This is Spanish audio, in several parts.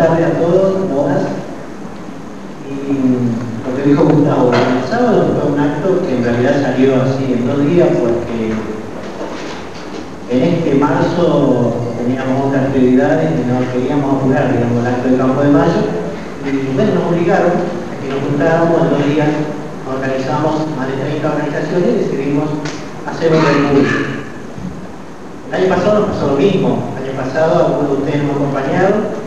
tardes a todos, todas. Y lo que dijo Gustavo, el sábado fue un acto que en realidad salió así en 2 días porque en este marzo teníamos otras prioridades y no queríamos apurar, digamos, el acto de Campo de Mayo. Y bueno, nos obligaron a que nos juntáramos en 2 días, organizamos más de 30 organizaciones y decidimos hacer un recurso. El año pasado nos pasó lo mismo. El año pasado algunos de ustedes nos acompañaron.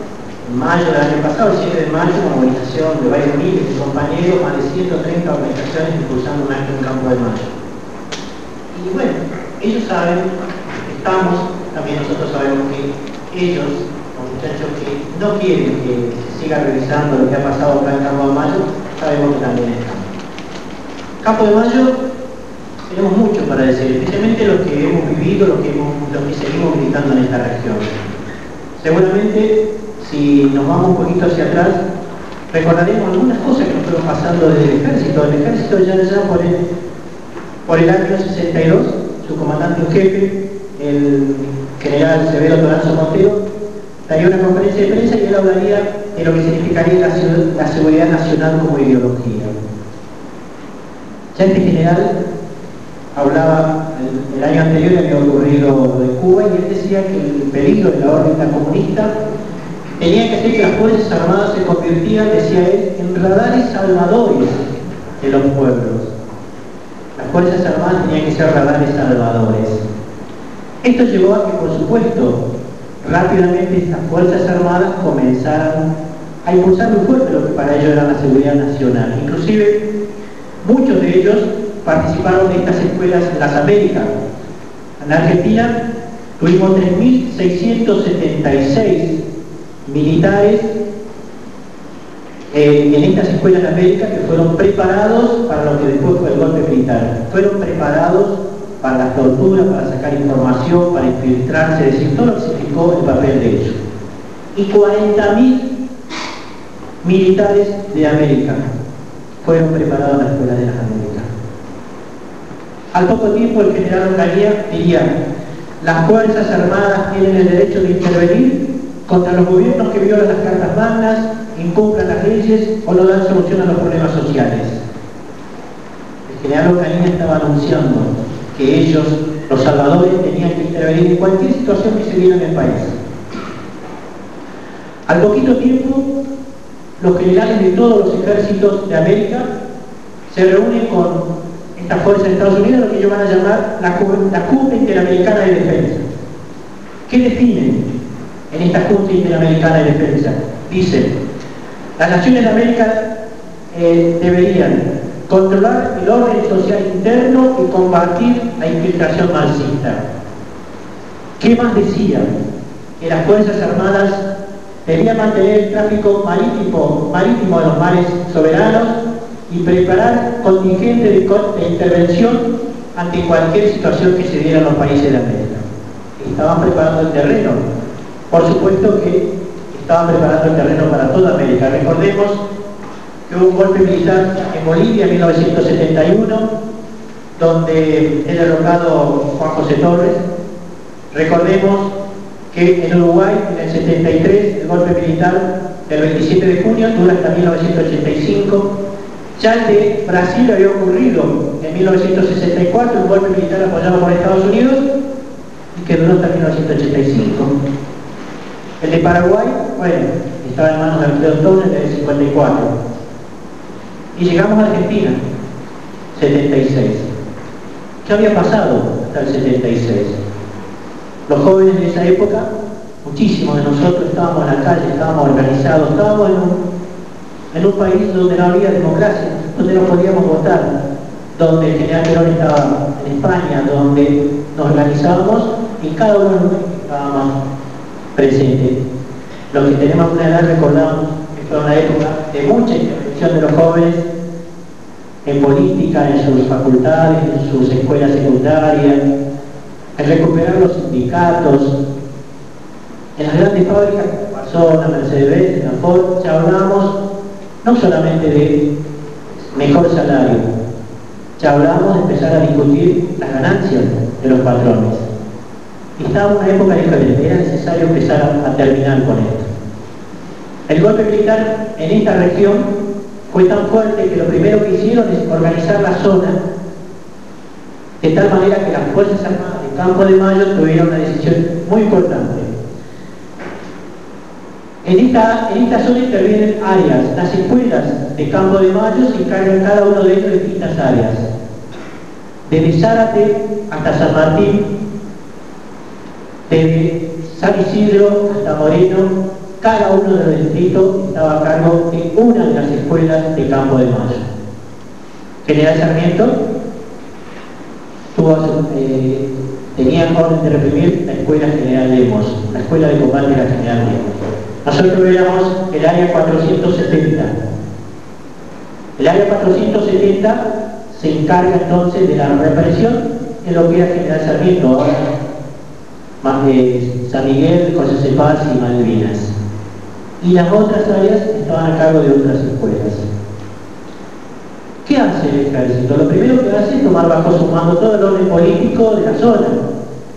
En mayo del año pasado, el 7 de mayo, una movilización de varios miles de compañeros, más de 130 organizaciones impulsando un acto en Campo de Mayo. Y bueno, ellos saben, también nosotros sabemos que ellos, los muchachos que no quieren que se siga revisando lo que ha pasado acá en Campo de Mayo, sabemos que también están. Campo de Mayo, tenemos mucho para decir, especialmente los que hemos vivido, los que seguimos militando en esta región. Seguramente, si nos vamos un poquito hacia atrás, recordaremos algunas cosas que nos fueron pasando desde el ejército. El ejército ya por el año 62, su comandante en jefe, el general Severo Toranzo Montero, daría una conferencia de prensa y él hablaría de lo que significaría la seguridad nacional como ideología. Ya este general hablaba, el año anterior había ocurrido lo de Cuba y él decía que el peligro de la órbita comunista tenía que hacer que las Fuerzas Armadas se convirtieran, decía él, en radares salvadores de los pueblos. Las Fuerzas Armadas tenían que ser radares salvadores. Esto llevó a que, por supuesto, rápidamente estas Fuerzas Armadas comenzaran a impulsar muy fuerte lo que para ellos era la seguridad nacional. Inclusive, muchos de ellos participaron de estas escuelas en las Américas. En Argentina tuvimos 3.676 militares en estas escuelas de América que fueron preparados para lo que después fue el golpe militar. Fueron preparados para la tortura, para sacar información, para infiltrarse, es decir, todo lo que significó el papel de ellos. Y 40.000 militares de América fueron preparados en las escuelas de las Américas. Al poco tiempo el general Onganía diría: las Fuerzas Armadas tienen el derecho de intervenir contra los gobiernos que violan las cartas magnas, incumplan las leyes o no dan solución a los problemas sociales. El general Onganía estaba anunciando que ellos, los salvadores, tenían que intervenir en cualquier situación que se diera en el país. Al poquito tiempo, los generales de todos los ejércitos de América se reúnen con estas fuerzas de Estados Unidos, lo que ellos van a llamar la Junta Interamericana de Defensa. ¿Qué definen en esta Junta Interamericana de Defensa? Dicen: las naciones de América deberían controlar el orden social interno y combatir la infiltración marxista. ¿Qué más decían? Que las Fuerzas Armadas debían mantener el tráfico marítimo de los mares soberanos y preparar contingentes de intervención ante cualquier situación que se diera en los países de América. Estaban preparando el terreno. Por supuesto que estaban preparando el terreno para toda América. Recordemos que hubo un golpe militar en Bolivia en 1971, donde es derrocado Juan José Torres. Recordemos que en Uruguay, en el 73, el golpe militar del 27 de junio dura hasta 1985. Ya el de Brasil había ocurrido en 1964, un golpe militar apoyado por Estados Unidos y que duró hasta 1985. El de Paraguay, bueno, estaba en manos de Alfredo Stone desde el 54. Y llegamos a Argentina, 76. ¿Qué había pasado hasta el 76? Los jóvenes de esa época, muchísimos de nosotros estábamos en la calle, estábamos organizados, estábamos en un país donde no había democracia, donde no podíamos votar, donde el general Perón estaba en España, donde nos organizábamos y cada uno de nosotros estábamos presentes. Los que tenemos una edad recordamos que fue una época de mucha intervención de los jóvenes en política, en sus facultades, en sus escuelas secundarias, en recuperar los sindicatos, en las grandes fábricas como Barcelona, Mercedes-Benz, en la Ford. Ya hablamos no solamente de mejor salario, ya hablamos de empezar a discutir las ganancias de los patrones. Y estábamos en una época diferente, era necesario empezar a terminar con esto. El golpe militar en esta región fue tan fuerte que lo primero que hicieron es organizar la zona de tal manera que las Fuerzas Armadas de Campo de Mayo tuvieron una decisión muy importante. En esta zona intervienen áreas. Las escuelas de Campo de Mayo se encargan cada uno de ellos de distintas áreas. Desde Zárate hasta San Martín, desde San Isidro hasta Moreno, cada uno de los distritos estaba a cargo de una de las escuelas de Campo de Mayo. General Sarmiento tenía orden de reprimir la Escuela General Lemos, la Escuela de Combate de la General Lemos. Nosotros éramos el área 470. El área 470 se encarga entonces de la represión en lo que era General Sarmiento, ahora San Miguel, José Cepaz y Malvinas. Y las otras áreas estaban a cargo de otras escuelas. ¿Qué hace el ejército? Lo primero que hace es tomar bajo su mando todo el orden político de la zona.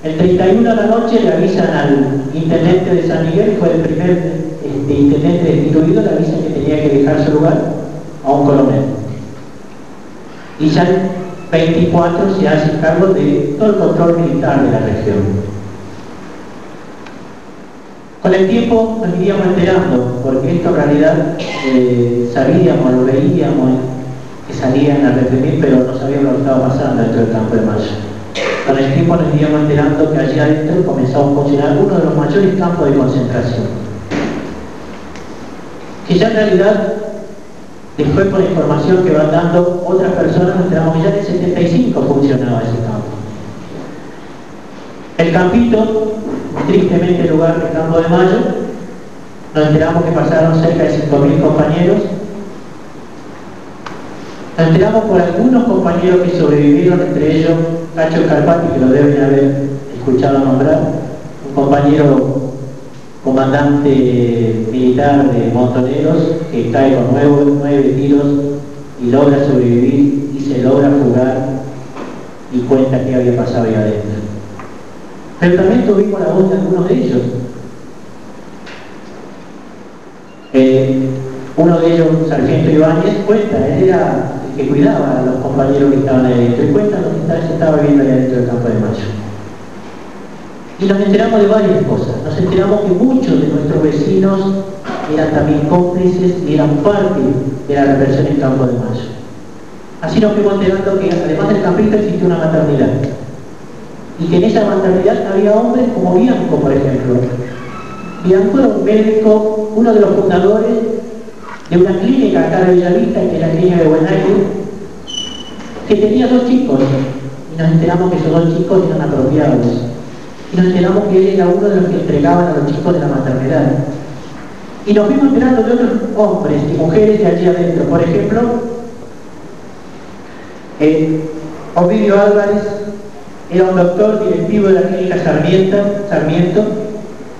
El 31 de la noche le avisan al intendente de San Miguel, fue el primer intendente destituido, le avisan que tenía que dejar su lugar a un coronel. Y ya el 24 se hace cargo de todo el control militar de la región. Con el tiempo nos iríamos enterando, porque esto en realidad sabíamos, lo veíamos, que salían a reprimir, pero no sabíamos lo que estaba pasando dentro del Campo de Mayo. Con el tiempo nos iríamos enterando que allí adentro comenzaba a funcionar uno de los mayores campos de concentración. Que ya en realidad, después con la información que van dando otras personas, nos enteramos que ya en el 75 funcionaba ese campo. El campito, tristemente el lugar del Campo de Mayo, nos enteramos que pasaron cerca de 5.000 compañeros. Nos enteramos por algunos compañeros que sobrevivieron, entre ellos Cacho Carpati, que lo deben haber escuchado nombrar, un compañero comandante militar de Montoneros que cae con 9 tiros y logra sobrevivir y se logra fugar y cuenta qué había pasado ahí adentro. Pero también tuvimos la voz de algunos de ellos. Uno de ellos, Sargento Ibáñez, cuenta, él era el que cuidaba a los compañeros que estaban ahí adentro, y cuenta lo que se estaba viviendo ahí adentro del Campo de Mayo. Y nos enteramos de varias cosas. Nos enteramos que muchos de nuestros vecinos eran también cómplices y eran parte de la represión en Campo de Mayo. Así nos fuimos enterando que además del campito existía una maternidad. Y que en esa maternidad había hombres como Bianco, por ejemplo. Bianco era un médico, uno de los fundadores de una clínica acá de Bellavista, que es la clínica de Buen Aire, que tenía 2 chicos. Y nos enteramos que esos 2 chicos eran apropiados. Y nos enteramos que él era uno de los que entregaban a los chicos de la maternidad. Y nos fuimos enterando de otros hombres y mujeres de allí adentro. Por ejemplo, Ovidio Álvarez era un doctor directivo de la clínica Sarmiento,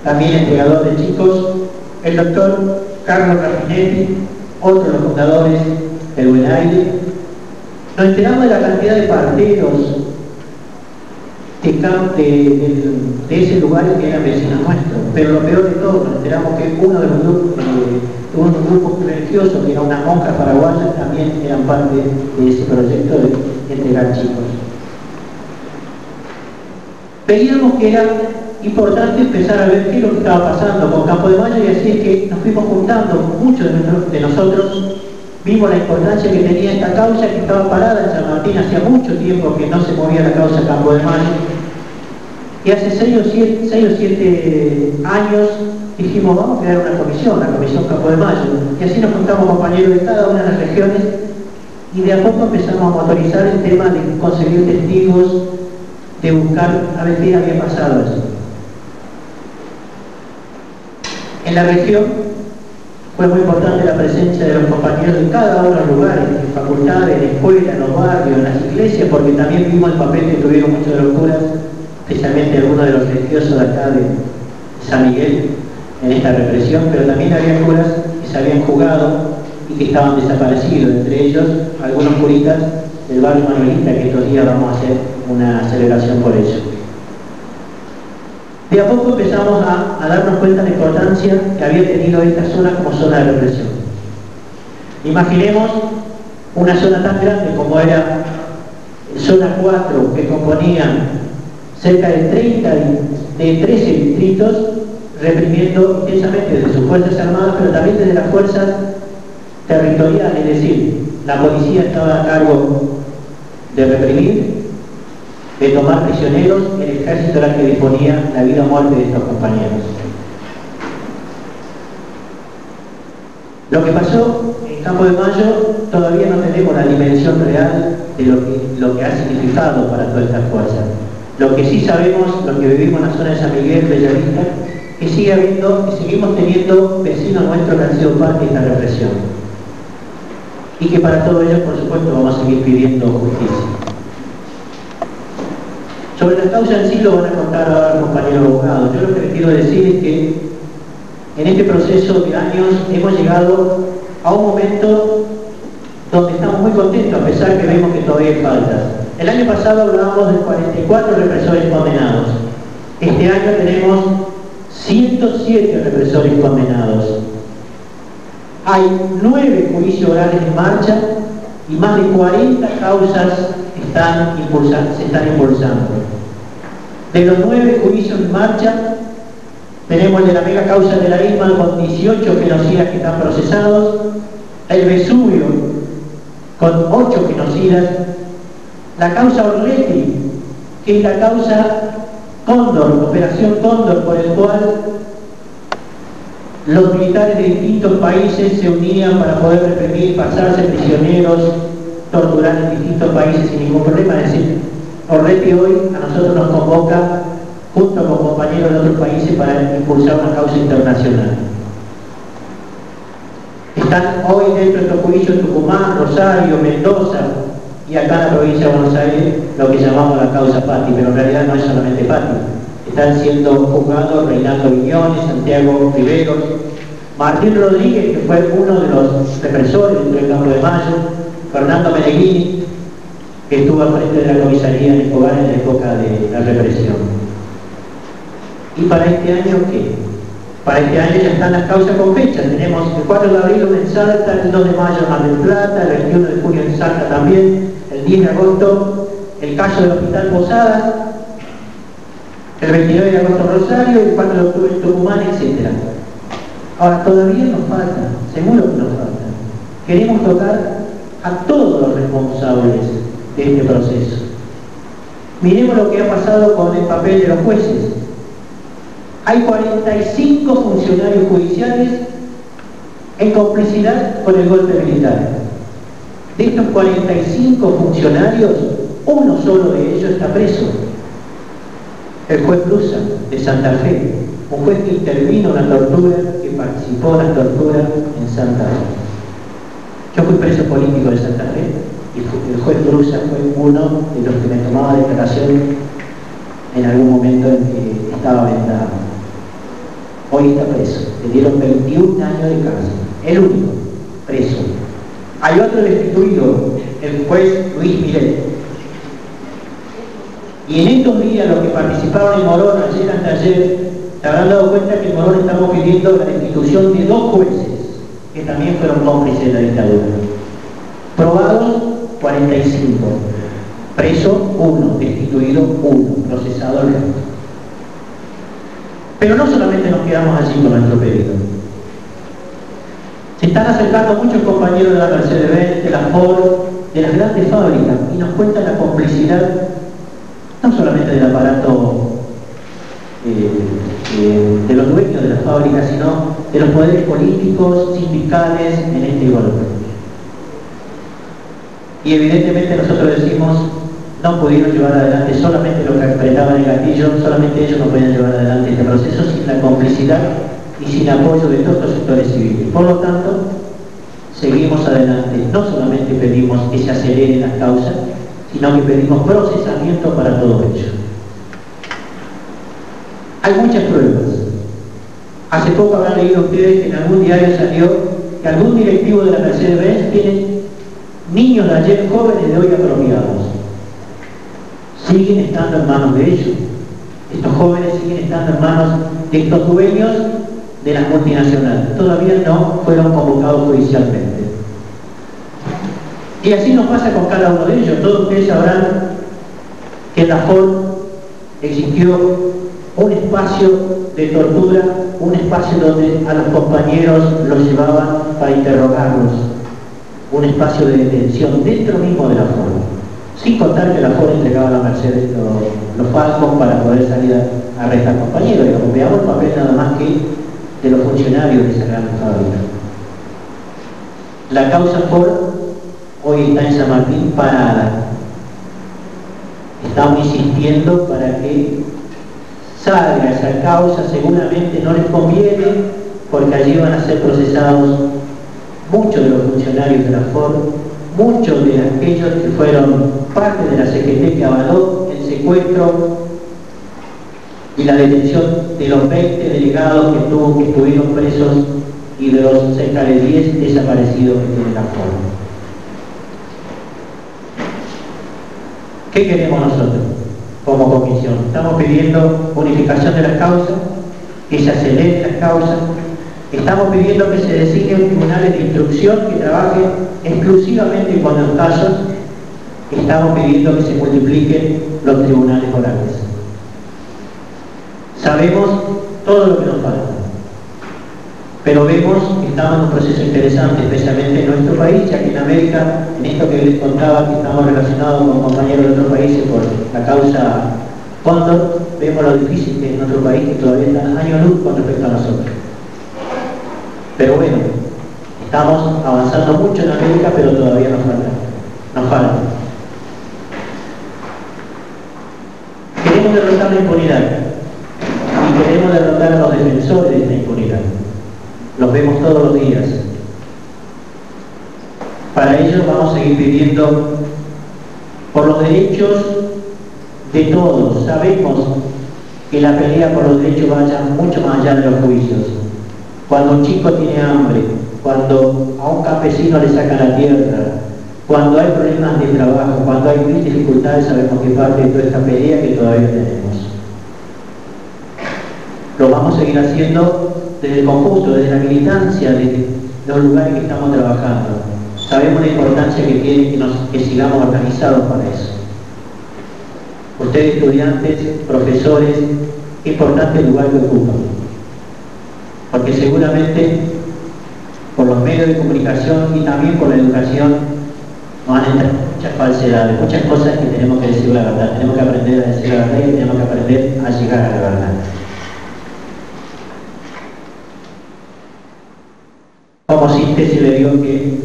también entregador de chicos. El doctor Carlos Raffinetti, otro de los fundadores del Buen Aire. Nos enteramos de la cantidad de parteros de ese lugar que eran vecinos nuestros. Pero lo peor de todo, nos enteramos que uno de los grupos religiosos, que era una monja paraguaya, también eran parte de ese proyecto de entregar chicos. Veíamos que era importante empezar a ver qué es lo que estaba pasando con Campo de Mayo, y así es que nos fuimos juntando. Muchos de nosotros vimos la importancia que tenía esta causa, que estaba parada en San Martín hacía mucho tiempo que no se movía la causa Campo de Mayo. Y hace 6 o 7 años dijimos, vamos a crear una comisión, la Comisión Campo de Mayo. Y así nos juntamos compañeros de cada una de las regiones y de a poco empezamos a motorizar el tema de conseguir testigos, de buscar a ver qué había pasado eso. En la región fue muy importante la presencia de los compañeros de cada uno de los lugares, en facultades, en escuelas, en los barrios, en las iglesias, porque también vimos el papel que tuvieron muchos de los curas, especialmente algunos de los religiosos de acá de San Miguel, en esta represión, pero también había curas que se habían jugado y que estaban desaparecidos, entre ellos algunos curitas del barrio manuelista, que estos días vamos a hacer una celebración por ello. De a poco empezamos a darnos cuenta de la importancia que había tenido esta zona como zona de represión. Imaginemos una zona tan grande como era zona 4, que componía cerca de 13 distritos, reprimiendo intensamente desde sus fuerzas armadas, pero también desde las fuerzas territoriales, es decir, la policía estaba a cargo de reprimir, de tomar prisioneros, el ejército era el que disponía la vida o muerte de estos compañeros. Lo que pasó en Campo de Mayo todavía no tenemos la dimensión real de lo que ha significado para todas estas fuerzas. Lo que sí sabemos, lo que vivimos en la zona de San Miguel, Bellavista, que sigue habiendo, que seguimos teniendo vecinos nuestros que han sido parte de esta represión. Y que para todos ellos, por supuesto, vamos a seguir pidiendo justicia. Sobre la causa en sí lo van a contar ahora el compañero abogado. Yo lo que les quiero decir es que en este proceso de años hemos llegado a un momento donde estamos muy contentos, a pesar que vemos que todavía hay faltas. El año pasado hablábamos de 44 represores condenados. Este año tenemos 107 represores condenados. Hay 9 juicios orales en marcha y más de 40 causas se están impulsando. De los 9 juicios en marcha, tenemos el de la mega causa de la ISMA con 18 genocidas que están procesados, el Vesubio con 8 genocidas, la causa Orleti, que es la causa Cóndor, Operación Cóndor, por el cual los militares de distintos países se unían para poder reprimir, pasarse prisioneros, torturar en distintos países sin ningún problema. Es decir, Orleti hoy a nosotros nos convoca junto con compañeros de otros países para impulsar una causa internacional. Están hoy dentro de estos juicios Tucumán, Rosario, Mendoza y acá en la provincia de Buenos Aires lo que llamamos la causa Patti, pero en realidad no es solamente Patti. Están siendo juzgados Reinaldo Viñones, Santiago Riveros, Martín Rodríguez, que fue uno de los represores del Campo de Mayo, Fernando Meneghini, que estuvo al frente de la comisaría en Escobar en la época de la represión. ¿Y para este año qué? Para este año ya están las causas con fecha. Tenemos el 4 de abril en Salta, el 2 de mayo en Mar del Plata, el 21 de junio en Salta también, el 10 de agosto el caso del Hospital Posadas, el 29 de agosto Rosario, el 4 de octubre Tucumán, etc. Ahora, todavía nos falta, seguro que nos falta. Queremos tocar a todos los responsables de este proceso. Miremos lo que ha pasado con el papel de los jueces. Hay 45 funcionarios judiciales en complicidad con el golpe militar. De estos 45 funcionarios, uno solo de ellos está preso. El juez Brusa, de Santa Fe, un juez que intervino en la tortura, que participó en la tortura en Santa Fe. Yo fui preso político de Santa Fe y el juez Brusa fue uno de los que me tomaba declaración en algún momento en que estaba vendado. Hoy está preso, le dieron 21 años de cárcel, el único preso. Hay otro destituido, el juez Luis Miret. Y en estos días los que participaron en Morón ayer anteayer se habrán dado cuenta que en Morón estamos pidiendo la destitución de 2 jueces que también fueron cómplices de la dictadura. Probados 45, preso 1, destituido 1, procesado el resto. Pero no solamente nos quedamos allí con nuestro pedido. Se están acercando muchos compañeros de la Mercedes-Benz, de la Ford, de las grandes fábricas, y nos cuentan la complicidad, no solamente del aparato de los dueños de las fábricas, sino de los poderes políticos, sindicales en este golpe. Y evidentemente nosotros decimos, no pudieron llevar adelante solamente los que apretaban el gatillo, solamente ellos no podían llevar adelante este proceso sin la complicidad y sin apoyo de todos los sectores civiles. Por lo tanto, seguimos adelante. No solamente pedimos que se aceleren las causas, sino que pedimos procesamiento para todo ello. Hay muchas pruebas. Hace poco habrán leído ustedes que en algún diario salió que algún directivo de la Mercedes-Benz tiene niños de ayer, jóvenes de hoy apropiados. Siguen estando en manos de ellos. Estos jóvenes siguen estando en manos de estos dueños de las multinacionales. Todavía no fueron convocados judicialmente. Y así nos pasa con cada uno de ellos. Todos ustedes sabrán que en la FOL existió un espacio de tortura, un espacio donde a los compañeros los llevaban para interrogarlos, un espacio de detención dentro mismo de la FOL. Sin contar que la FOL entregaba a la merced de los falcos para poder salir a arrestar compañeros. Y veamos el papel nada más que de los funcionarios de esa gran fábrica. La causa FOL hoy está en San Martín parada. Estamos insistiendo para que salga esa causa. Seguramente no les conviene, porque allí van a ser procesados muchos de los funcionarios de la FOL, muchos de aquellos que fueron parte de la CGT que avaló el secuestro y la detención de los 20 delegados que estuvieron presos y de los cerca de 10 desaparecidos que tiene la FOL. ¿Qué queremos nosotros como comisión? Estamos pidiendo unificación de las causas, que se aceleren las causas. Estamos pidiendo que se designen tribunales de instrucción que trabajen exclusivamente con los casos. Estamos pidiendo que se multipliquen los tribunales orales. Sabemos todo lo que nos falta, pero vemos que estamos en un proceso interesante, especialmente en nuestro país, ya que en América, en esto que les contaba, que estamos relacionados con compañeros de otros países por la causa Cóndor, vemos lo difícil que es en nuestro país, que todavía está a años luz con respecto a nosotros. Pero bueno, estamos avanzando mucho en América, pero todavía nos falta. Queremos derrotar la impunidad y queremos derrotar a los defensores de esta impunidad. Los vemos todos los días. Para ello vamos a seguir pidiendo por los derechos de todos. Sabemos que la pelea por los derechos vaya mucho más allá de los juicios. Cuando un chico tiene hambre, cuando a un campesino le sacan la tierra, cuando hay problemas de trabajo, cuando hay dificultades, sabemos que parte de toda esta pelea que todavía tenemos. Lo vamos a seguir haciendo desde el conjunto, desde la militancia, desde los lugares que estamos trabajando. Sabemos la importancia que tiene que sigamos organizados para eso. Ustedes, estudiantes, profesores, qué importante lugar que ocupan. Porque seguramente por los medios de comunicación y también por la educación nos han entrado muchas falsedades, muchas cosas que tenemos que decir la verdad. Tenemos que aprender a decir la verdad y tenemos que aprender a llegar a la verdad. Como síntesis le digo que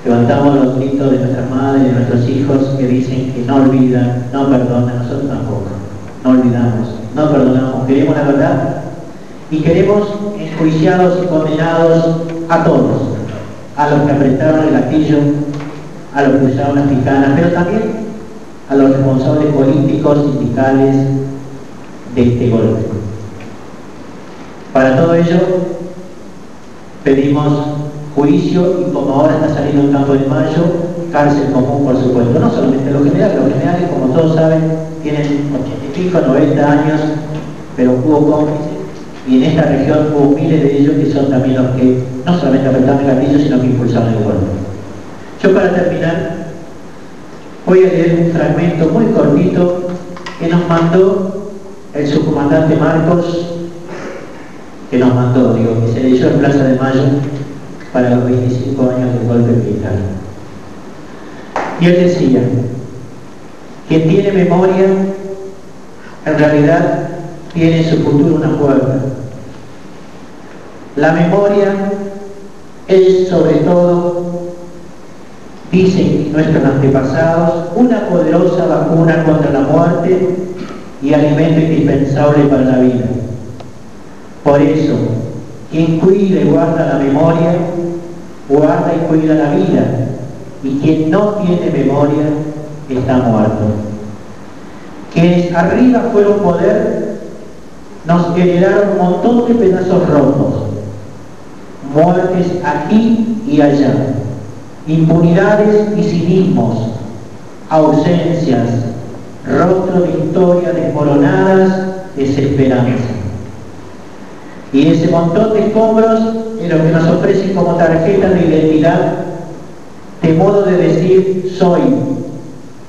levantamos los gritos de nuestras madres y de nuestros hijos que dicen que no olvidan, no perdonan, nosotros tampoco. No olvidamos, no perdonamos, queremos la verdad. Y queremos enjuiciados y condenados a todos, a los que apretaron el gatillo, a los que usaron las picanas, pero también a los responsables políticos, sindicales de este golpe. Para todo ello, pedimos juicio y como ahora está saliendo el Campo de Mayo, cárcel común, por supuesto. No solamente los generales, como todos saben, tienen 80 y pico, 90 años, pero hubo cómplices. Y en esta región hubo miles de ellos que son también los que no solamente apretaron el gatillo, sino que impulsaron el golpe. Yo para terminar voy a leer un fragmento muy cortito que nos mandó el subcomandante Marcos, que se leyó en Plaza de Mayo para los 25 años del golpe militar. Y él decía: quien tiene memoria, en realidad tiene en su futuro una puerta. La memoria es, sobre todo, dicen nuestros antepasados, una poderosa vacuna contra la muerte y alimento indispensable para la vida. Por eso, quien cuida y guarda la memoria, guarda y cuida la vida, y quien no tiene memoria está muerto. Quienes arriba fueron poder nos heredaron un montón de pedazos rotos, muertes aquí y allá, impunidades y cinismos, ausencias, rostros de historias desmoronadas, desesperanza. Y ese montón de escombros es lo que nos ofrecen como tarjeta de identidad, de modo de decir soy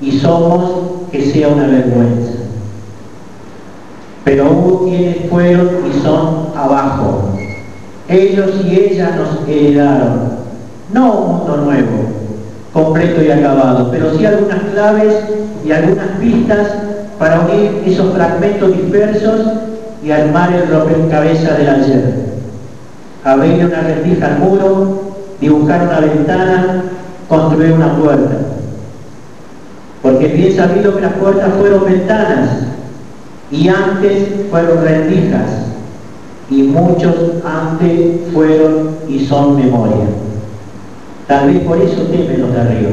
y somos, que sea una vergüenza. Pero hubo quienes fueron y son abajo. Ellos y ellas nos heredaron, no un mundo nuevo, completo y acabado, pero sí algunas claves y algunas pistas para unir esos fragmentos dispersos y armar el rompecabezas del ayer. Abrir una rendija al muro, dibujar una ventana, construir una puerta. Porque bien sabido que las puertas fueron ventanas y antes fueron rendijas y muchos antes fueron y son memoria. Tal vez por eso temen los de arriba,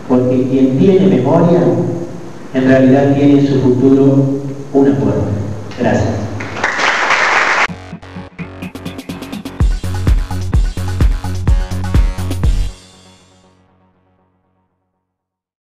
porque quien tiene memoria en realidad tiene en su futuro una puerta. Gracias.